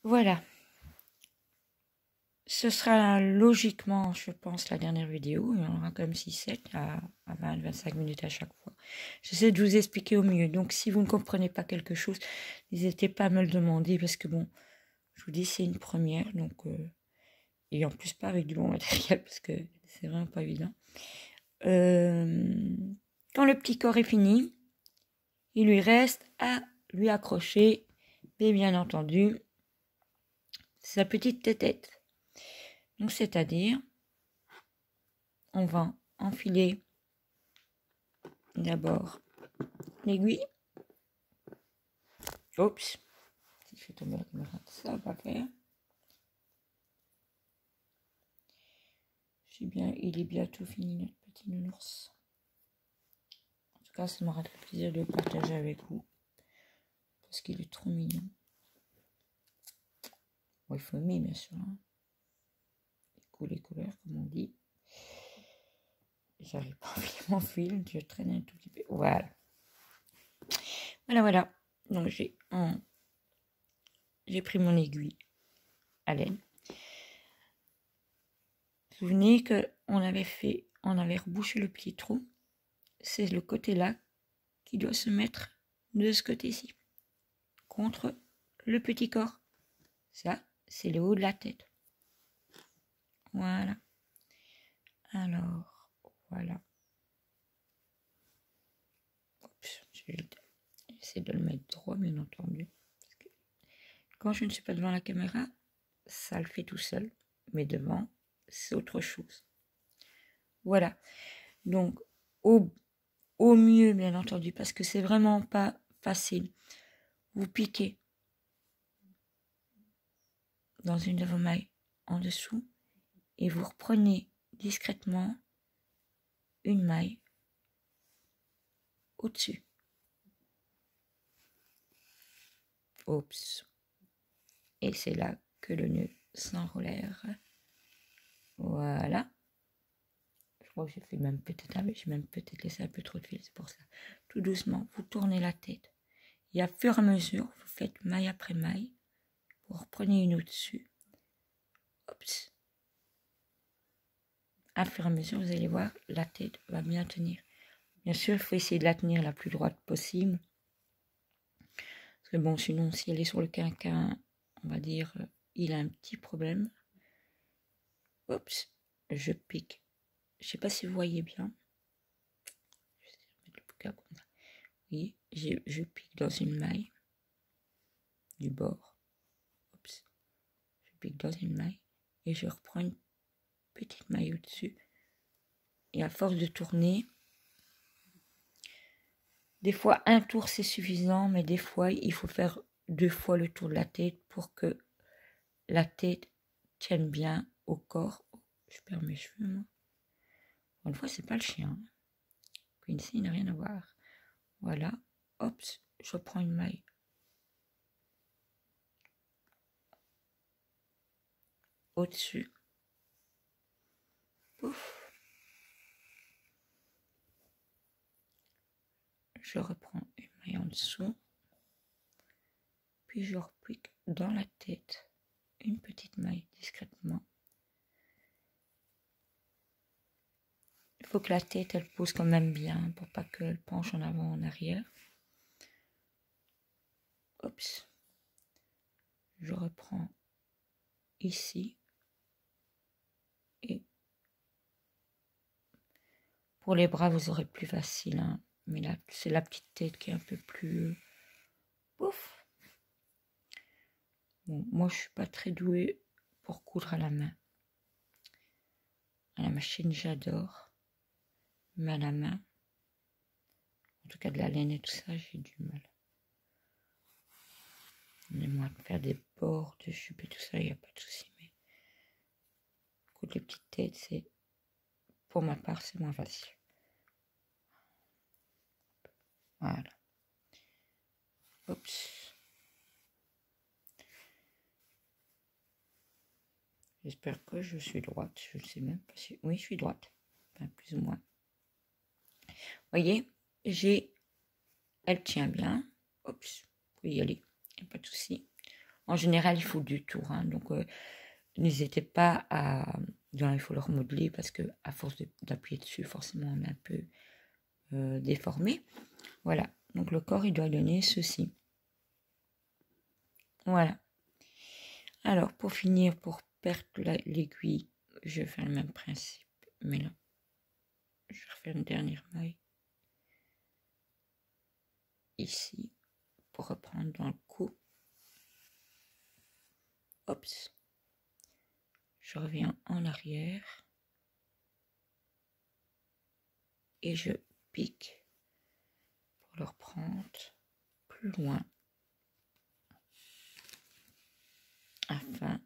Voilà. Ce sera logiquement, je pense, la dernière vidéo. Il y en aura comme 6-7 à 20-25 minutes à chaque fois. J'essaie de vous expliquer au mieux. Donc, si vous ne comprenez pas quelque chose, n'hésitez pas à me le demander parce que, bon, je vous dis, c'est une première. Donc, et en plus, pas avec du bon matériel parce que c'est vraiment pas évident. Quand le petit corps est fini, il lui reste à lui accrocher, et bien entendu, sa petite tête. Donc, c'est-à-dire, on va enfiler d'abord l'aiguille. Oups, si je fais tomber la caméra, ça va pas faire. Il est bientôt fini notre petit nounours. En tout cas, ça m'aura fait plaisir de le partager avec vous. Parce qu'il est trop mignon. Bon, il faut aimer, bien sûr. Hein. Les couleurs, comme on dit. J'arrive pas à enfiler mon fil, je traîne un tout petit peu. Voilà. Voilà. Donc, j'ai pris mon aiguille à laine. Vous vous souvenez qu'on avait rebouché le petit trou. C'est le côté là qui doit se mettre de ce côté-ci. Contre le petit corps. Ça, c'est le haut de la tête. Voilà. Alors, voilà. Oups, j'essaie de le mettre droit, bien entendu. Parce que quand je ne suis pas devant la caméra, ça le fait tout seul. Mais devant, c'est autre chose. Voilà. Donc, au mieux, bien entendu, parce que c'est vraiment pas facile. Vous piquez dans une de vos mailles en dessous et vous reprenez discrètement une maille au-dessus. Oups. Et c'est là que le nœud s'enroulère. Voilà. Je crois que j'ai fait même peut-être laissé un peu trop de fil, c'est pour ça. Tout doucement, vous tournez la tête. Et à fur et à mesure, vous faites maille après maille. Vous reprenez une au-dessus. Oups. À fur et à mesure, vous allez voir, la tête va bien tenir. Bien sûr, il faut essayer de la tenir la plus droite possible. Parce que bon, sinon, si elle est sur le quinquin, on va dire, il a un petit problème. Oups, je pique. Je ne sais pas si vous voyez bien. Je vais mettre le bouquin comme ça. Oui, je pique dans une maille du bord. Oups, je pique dans une maille et je reprends une petite maille au-dessus. Et à force de tourner, des fois un tour c'est suffisant, mais des fois il faut faire 2 fois le tour de la tête pour que la tête tienne bien au corps. Oh, je perds mes cheveux, moi. Bon, une fois, c'est pas le chien. Quincy, il n'a rien à voir. Voilà. Hop, je prends une maille. Au-dessus. Pouf. Je reprends une maille en dessous. Puis je repique dans la tête une petite maille discrètement. Il faut que la tête, elle pose quand même bien pour pas qu'elle penche en avant, en arrière. Oups. Je reprends ici. Et pour les bras, vous aurez plus facile. Hein. Mais là, c'est la petite tête qui est un peu plus... Pouf. Bon, moi, je suis pas très douée pour coudre à la main. À la machine, j'adore. Mais à la main, en tout cas de la laine et tout ça, j'ai du mal. Mais moi, de faire des bords de jupe et tout ça, il n'y a pas de souci. Mais coudre les petites têtes, c'est... Pour ma part, c'est moins facile. Voilà. Oups. J'espère que je suis droite. Je ne sais même pas si... Oui, je suis droite. Enfin, plus ou moins. Voyez, elle tient bien. Oups. Vous pouvez y aller. Il n'y a pas de souci. En général, il faut du tour, hein, donc n'hésitez pas à... il faut le remodeler parce que à force d'appuyer dessus, forcément, on est un peu déformé. Voilà, donc le corps, il doit donner ceci. Voilà. Alors, pour finir, pour perdre l'aiguille, je vais faire le même principe, mais là, je vais refaire une dernière maille ici pour reprendre dans le cou. Hop, je reviens en arrière et je pique pour le reprendre plus loin afin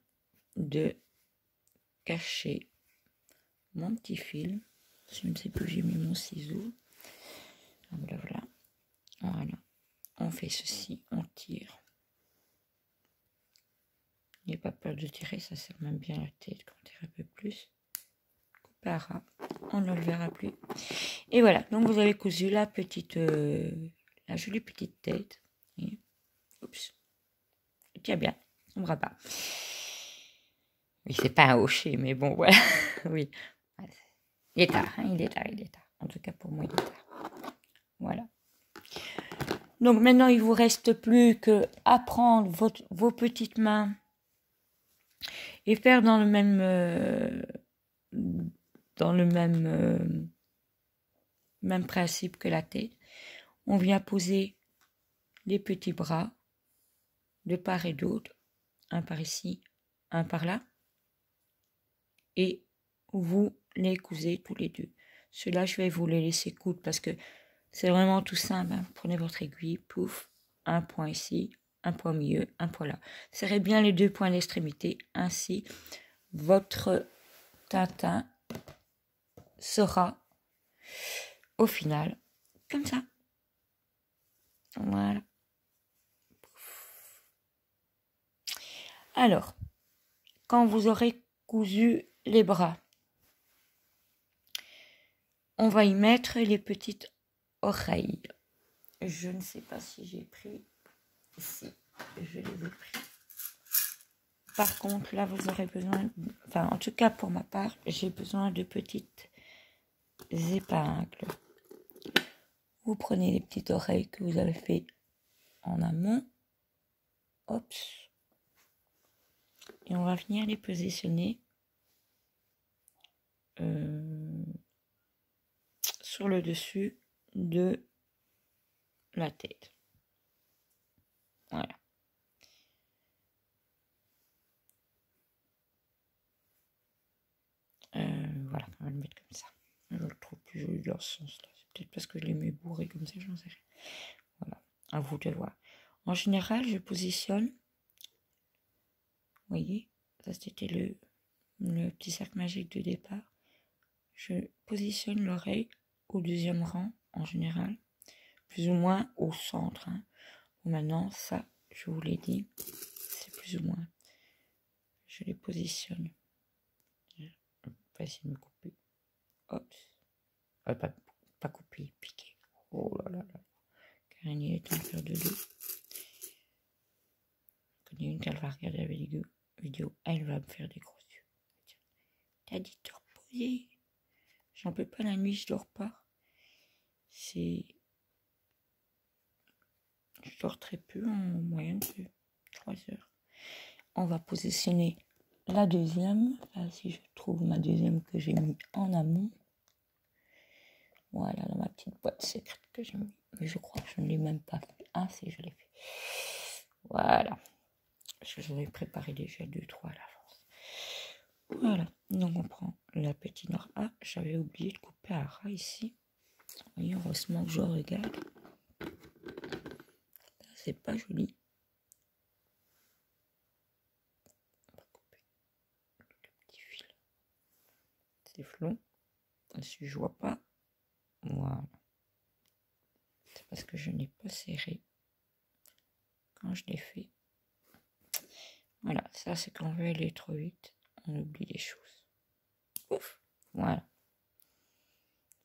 de cacher mon petit fil. Je ne sais plus, j'ai mis mon ciseau. Voilà. Voilà. On fait ceci, on tire. N'ayez pas peur de tirer, ça sert même bien la tête quand on tire un peu plus. Coupe à ras, on ne le verra plus. Et voilà, donc vous avez cousu la jolie petite tête. Et, oups, tiens bien, on ne verra pas. Oui, c'est pas un hocher, mais bon, voilà. Oui, il est tard, hein, il est tard. En tout cas, pour moi, il est tard. Voilà. Donc maintenant, il vous reste plus que à prendre vos petites mains et faire dans le même principe que la tête. On vient poser les petits bras de part et d'autre, un par ici, un par là, et vous les cousez tous les deux. Ceux-là, je vais vous les laisser coudre parce que c'est vraiment tout simple. Hein. Prenez votre aiguille, pouf, un point ici, un point au milieu, un point là. Serrez bien les deux points d'extrémité, ainsi votre Tintin sera au final comme ça. Voilà. Alors, quand vous aurez cousu les bras, on va y mettre les petites oreilles. Je ne sais pas si j'ai pris ici. Je les ai pris. Par contre, là, vous aurez besoin, enfin, en tout cas pour ma part, j'ai besoin de petites épingles. Vous prenez les petites oreilles que vous avez fait en amont. Hop. Et on va venir les positionner sur le dessus de la tête. Voilà. Voilà, on va le mettre comme ça. Je le trouve plus joli dans ce sens-là. C'est peut-être parce que je l'ai mis bourré comme ça, j'en sais rien. Voilà, à vous de voir. En général, je positionne, vous voyez, ça c'était le petit cercle magique de départ. Je positionne l'oreille au deuxième rang, en général, plus ou moins au centre. Hein. Bon, maintenant, ça, je vous l'ai dit, c'est plus ou moins. Je les positionne. Je vais essayer de me couper. Hop. Pas couper, piquer. Oh là là là. Car il est temps de faire de l'eau. Il y en a une qu'elle va regarder la vidéo, elle va me faire des gros yeux. T'as dit de te reposer. J'en peux pas la nuit, je dors pas. Je dors très peu, en moyenne de 3 heures. On va positionner la deuxième. Là, si je trouve ma deuxième que j'ai mis en amont. Voilà, dans ma petite boîte secrète que j'ai mis. Mais je crois que je ne l'ai même pas fait. Ah, si, je l'ai fait. Voilà. Je vous ai préparé déjà 2-3 à l'avance. Voilà. Donc, on prend la petite noire. Ah, j'avais oublié de couper à ras ici. Vous voyez, heureusement que je regarde. C'est pas joli. On va couper le petit fil. C'est flou. Si je vois pas. Voilà. C'est parce que je n'ai pas serré quand je l'ai fait. Voilà, ça c'est quand on veut aller trop vite, on oublie les choses. Ouf, voilà.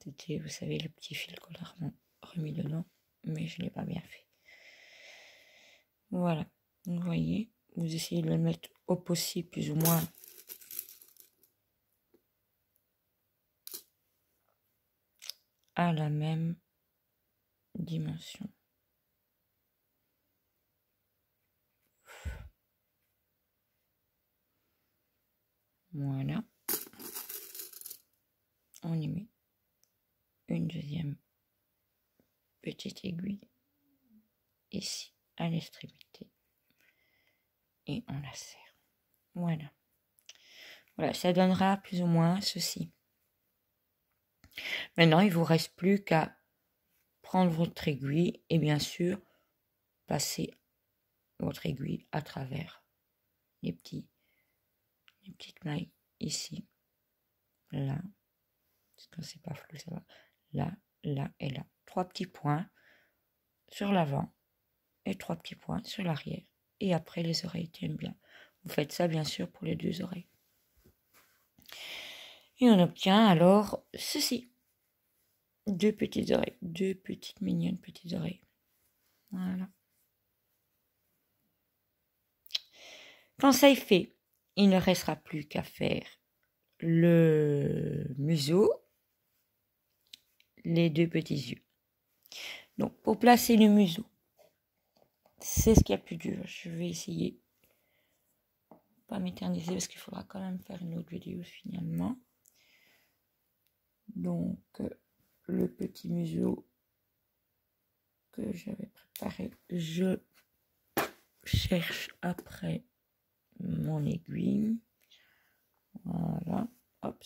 C'était, vous savez, le petit fil qu'on a remis dedans, mais je ne l'ai pas bien fait. Voilà, vous voyez, vous essayez de le mettre au possible, plus ou moins. À la même dimension. Voilà. On y met une deuxième petite aiguille ici à l'extrémité et on la serre. Voilà. Voilà, ça donnera plus ou moins ceci. Maintenant, il vous reste plus qu'à prendre votre aiguille et bien sûr passer votre aiguille à travers les petites mailles ici, là, parce que c'est pas flou, ça va, là, là et là. 3 petits points sur l'avant et 3 petits points sur l'arrière. Et après, les oreilles tiennent bien. Vous faites ça, bien sûr, pour les 2 oreilles. Et on obtient alors ceci. 2 petites oreilles. 2 petites mignonnes petites oreilles. Voilà. Quand ça est fait, il ne restera plus qu'à faire le museau, les 2 petits yeux. Donc, pour placer le museau, c'est ce qu'il y a plus dur. Je vais essayer pas m'éterniser parce qu'il faudra quand même faire une autre vidéo finalement. Donc, le petit museau que j'avais préparé, je cherche après mon aiguille. Voilà, hop.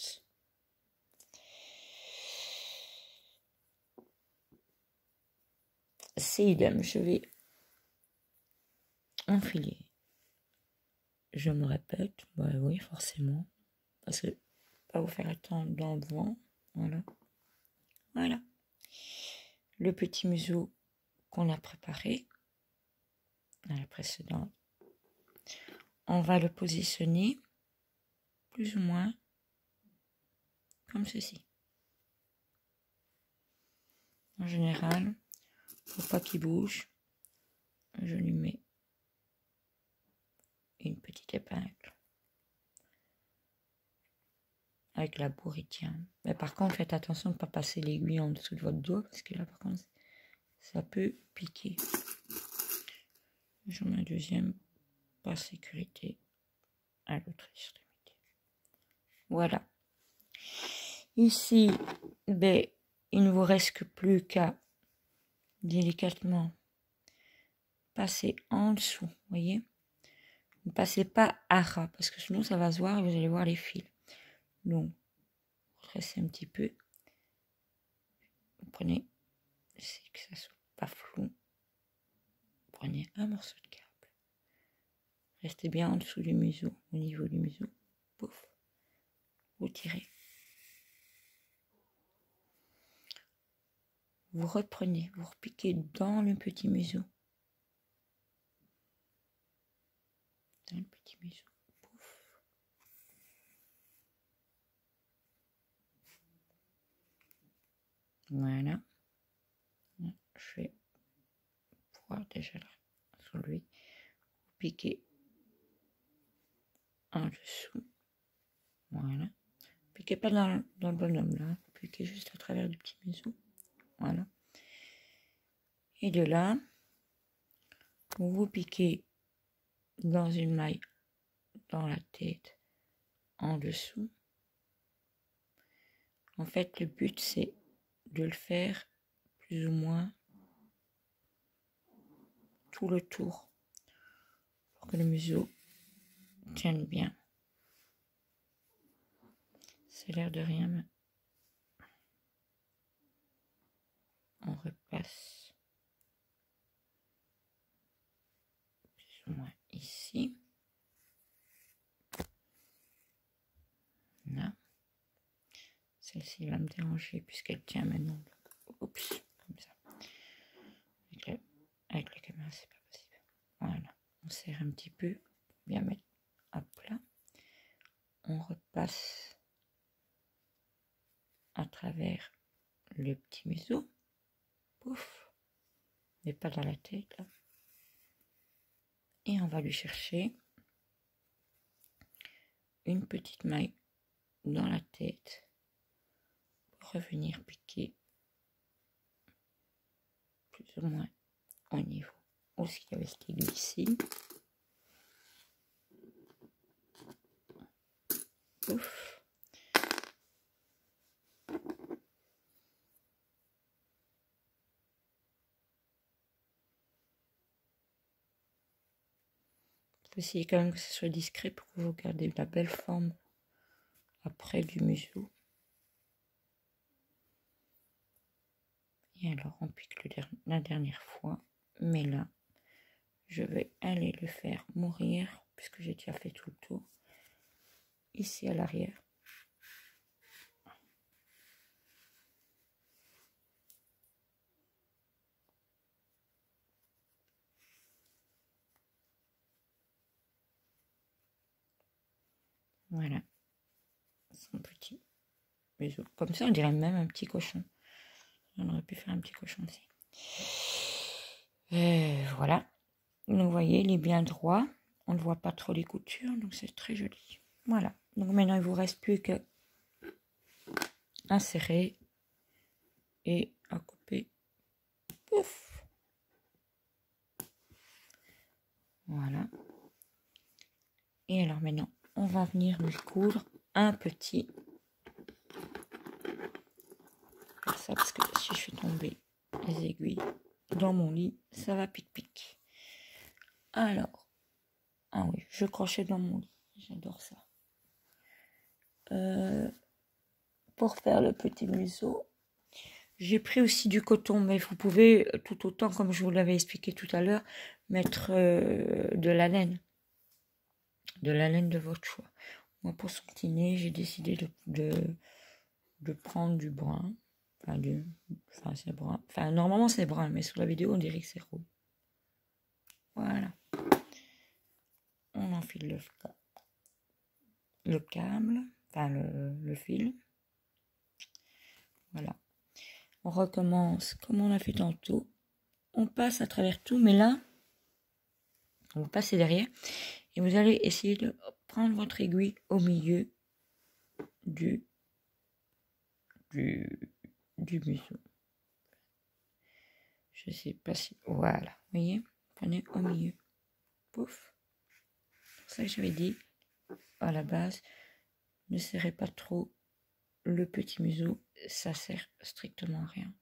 C'est idem, je vais enfiler. Je me répète, bah oui, forcément, parce que pas vous faire attendre dans le vent. Voilà. Voilà. Le petit museau qu'on a préparé dans la précédente. On va le positionner plus ou moins comme ceci. En général, faut pas qu'il bouge. Je lui mets une petite épingle avec la bourritière. Mais par contre, faites attention de ne pas passer l'aiguille en dessous de votre doigt parce que là, par contre, ça peut piquer. J'en mets un deuxième par sécurité à l'autre extrémité. Voilà. Ici, ben, il ne vous reste que plus qu'à délicatement passer en dessous, voyez. Ne passez pas à ras parce que sinon ça va se voir et vous allez voir les fils. Donc, vous tracez un petit peu. Vous prenez, c'est que ça soit pas flou. Vous prenez un morceau de câble. Restez bien en dessous du museau, au niveau du museau. Pouf. Vous tirez. Vous reprenez, vous repiquez dans le petit museau. Dans le petit museau. Pouf. Voilà. Je vais pouvoir déjà sur lui. Vous piquez en dessous. Voilà. Piquez pas dans le bonhomme là. Piquez juste à travers du petit museau. Voilà. Et de là, vous piquez dans une maille dans la tête en dessous. En fait, le but, c'est de le faire plus ou moins tout le tour pour que le museau tienne bien. C'est l'air de rien, mais on repasse plus ou moins ici. Là. Celle-ci va me déranger puisqu'elle tient maintenant. Oups, comme ça. Avec la caméra, c'est pas possible. Voilà. On serre un petit peu. Bien mettre à plat. On repasse à travers le petit museau. Pouf. Mais pas dans la tête, là. Et on va lui chercher une petite maille dans la tête pour revenir piquer plus ou moins au niveau. Aussi avec cette aiguille ici. Ouf. Essayez quand même que ce soit discret pour que vous gardiez la belle forme après du museau. Et alors on pique la dernière fois, mais là je vais aller le faire mourir puisque j'ai déjà fait tout le tour ici à l'arrière. Voilà son petit museau. Comme ça on dirait même un petit cochon. On aurait pu faire un petit cochon aussi. Voilà. Vous voyez, il est bien droit. On ne voit pas trop les coutures, donc c'est très joli. Voilà. Donc maintenant, il vous reste plus qu'à insérer et à couper. Pouf. Voilà. Et alors maintenant, on va venir lui coudre un petit. Comme ça, parce que si je fais tomber les aiguilles dans mon lit, ça va pic-pic. Alors, ah oui, je crochette dans mon lit. J'adore ça. Pour faire le petit museau, j'ai pris aussi du coton, mais vous pouvez tout autant, comme je vous l'avais expliqué tout à l'heure, mettre de la laine de votre choix. Moi, pour soutiner, j'ai décidé de prendre du brun. Enfin, c'est brun. Enfin, normalement, c'est brun, mais sur la vidéo, on dirait que c'est rouge. Voilà. On enfile le câble, enfin le fil. Voilà. On recommence comme on a fait tantôt. On passe à travers tout, mais là, on va passer derrière. Et vous allez essayer de prendre votre aiguille au milieu du museau. Je sais pas si... Voilà. Vous voyez? Prenez au milieu. Pouf. C'est pour ça que j'avais dit, à la base, ne serrez pas trop le petit museau. Ça sert strictement à rien.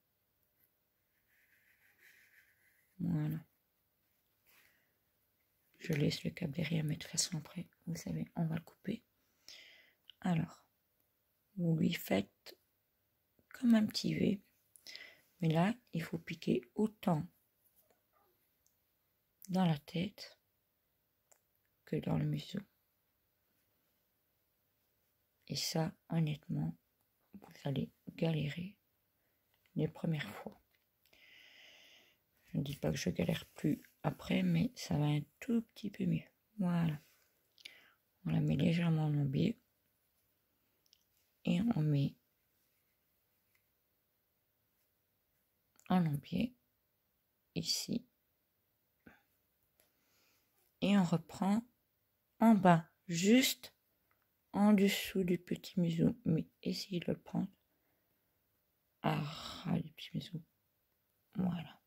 Voilà. Je laisse le câble derrière, mais de toute façon après, vous savez, on va le couper. Alors, vous lui faites comme un petit V. Mais là, il faut piquer autant dans la tête que dans le museau. Et ça, honnêtement, vous allez galérer les premières fois. Je ne dis pas que je galère plus après, mais ça va un tout petit peu mieux. Voilà. On la met légèrement en biais. Et on met un embiai ici. Et on reprend en bas, juste en dessous du petit museau. Mais essayez de le prendre à ras du petit museau. Voilà.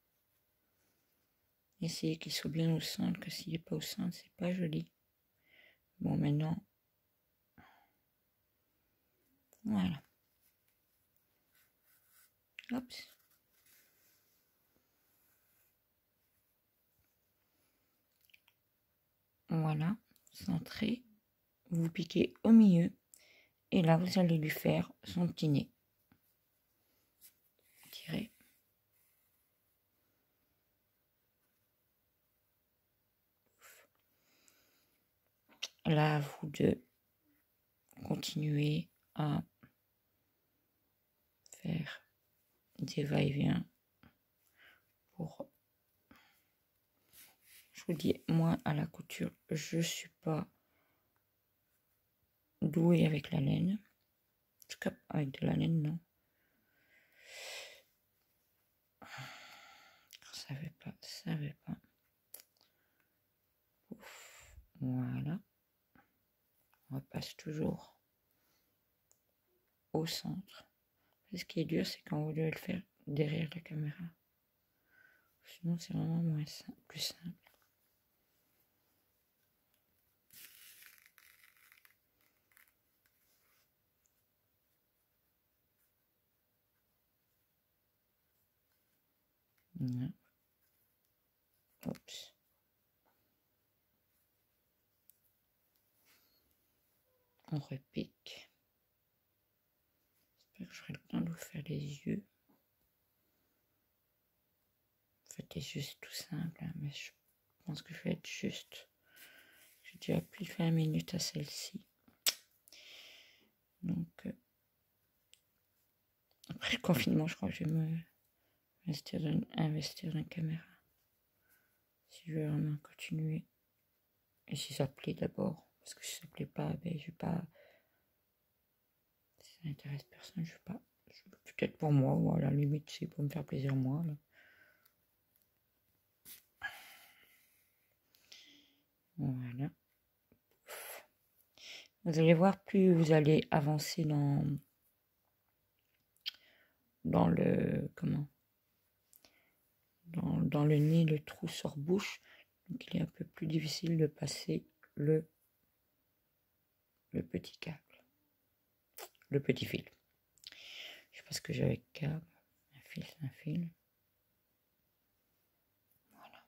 Essayez qu'il soit bien au centre, que s'il n'est pas au centre, c'est pas joli. Bon, maintenant, voilà. Hop. Voilà, centré. Vous piquez au milieu. Et là, vous allez lui faire son petit nez. Tirez. Là, à vous de continuer à faire des va-et-vient pour... Je vous dis, moi, à la couture, je suis pas douée avec la laine. En tout cas, avec de la laine, non. Ça veut pas. Voilà. On repasse toujours au centre. Ce qui est dur, c'est quand vous devez le faire derrière la caméra. Sinon, c'est vraiment plus simple. Voilà. Oups. On repique. J'espère que j'aurai le temps de vous faire les yeux. En fait, c'est juste tout simple, hein, mais je pense que je vais être juste. J'ai déjà plus de 20 minutes à celle-ci. Donc, après le confinement, je crois que je vais investir dans une caméra. Si je veux vraiment continuer. Et si ça plaît d'abord. Parce que si ça plaît pas, ben je vais pas. Si ça n'intéresse personne, je vais pas. Peut-être pour moi, ou à la limite, c'est pour me faire plaisir moi. Là. Voilà. Vous allez voir, plus vous allez avancer dans le dans le nez, le trou sort-bouche. Donc il est un peu plus difficile de passer le petit câble. Le petit fil. Je sais pas ce que j'ai avec câble. Un fil, c'est un fil. Voilà.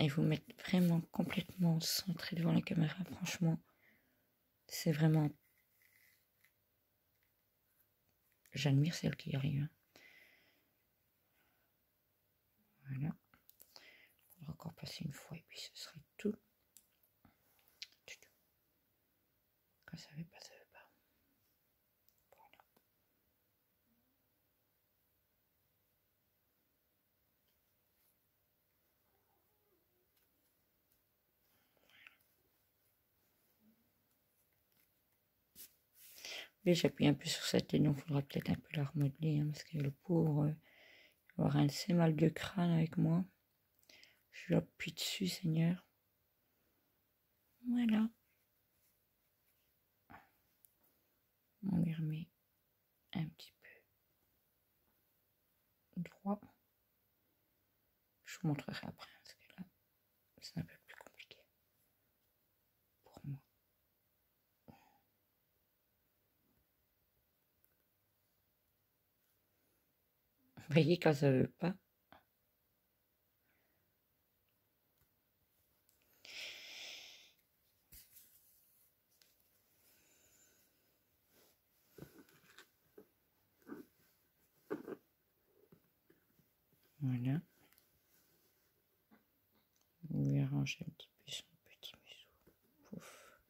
Et vous mettre vraiment complètement centré devant la caméra. Franchement, c'est vraiment... J'admire celle qui y arrive. Voilà. On va encore passer une fois et puis ce serait tout. Quand ça veut pas, ça veut pas. Voilà. Et j'appuie un peu sur cette ligne, donc il faudra peut-être un peu la remodeler, hein, parce que le pauvre il va avoir un assez mal de crâne avec moi. Je l'appuie dessus, Seigneur. Voilà. On lui remet un petit peu droit. Je vous montrerai après, parce que là, c'est un peu plus compliqué pour moi. Vous voyez, quand ça veut pas. Voilà. On lui arrange un petit peu son petit museau. Pouf.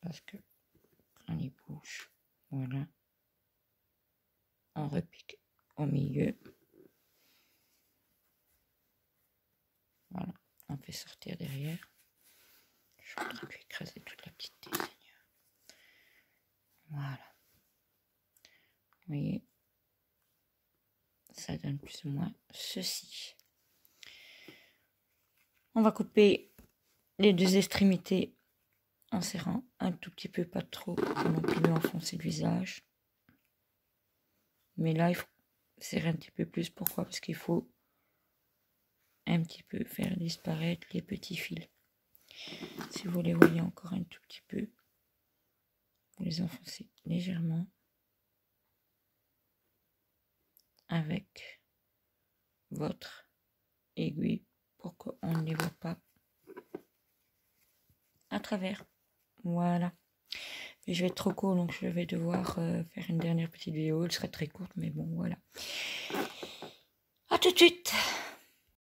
Parce que quand il bouge, voilà. On repique au milieu. Voilà. On fait sortir derrière. Je suis en train de lui écraser toute la petite tête, Seigneur. Voilà. Vous voyez, ça donne plus ou moins ceci. On va couper les deux extrémités en serrant un tout petit peu, pas trop, pour non plus lui enfoncer le visage. Mais là, il faut serrer un petit peu plus. Pourquoi? Parce qu'il faut un petit peu faire disparaître les petits fils. Si vous les voyez encore un tout petit peu, vous les enfoncez légèrement avec votre aiguille pour qu'on ne les voit pas à travers. Voilà. Mais je vais être trop court, donc je vais devoir faire une dernière petite vidéo. Elle serait très courte, mais bon, voilà. À tout de suite.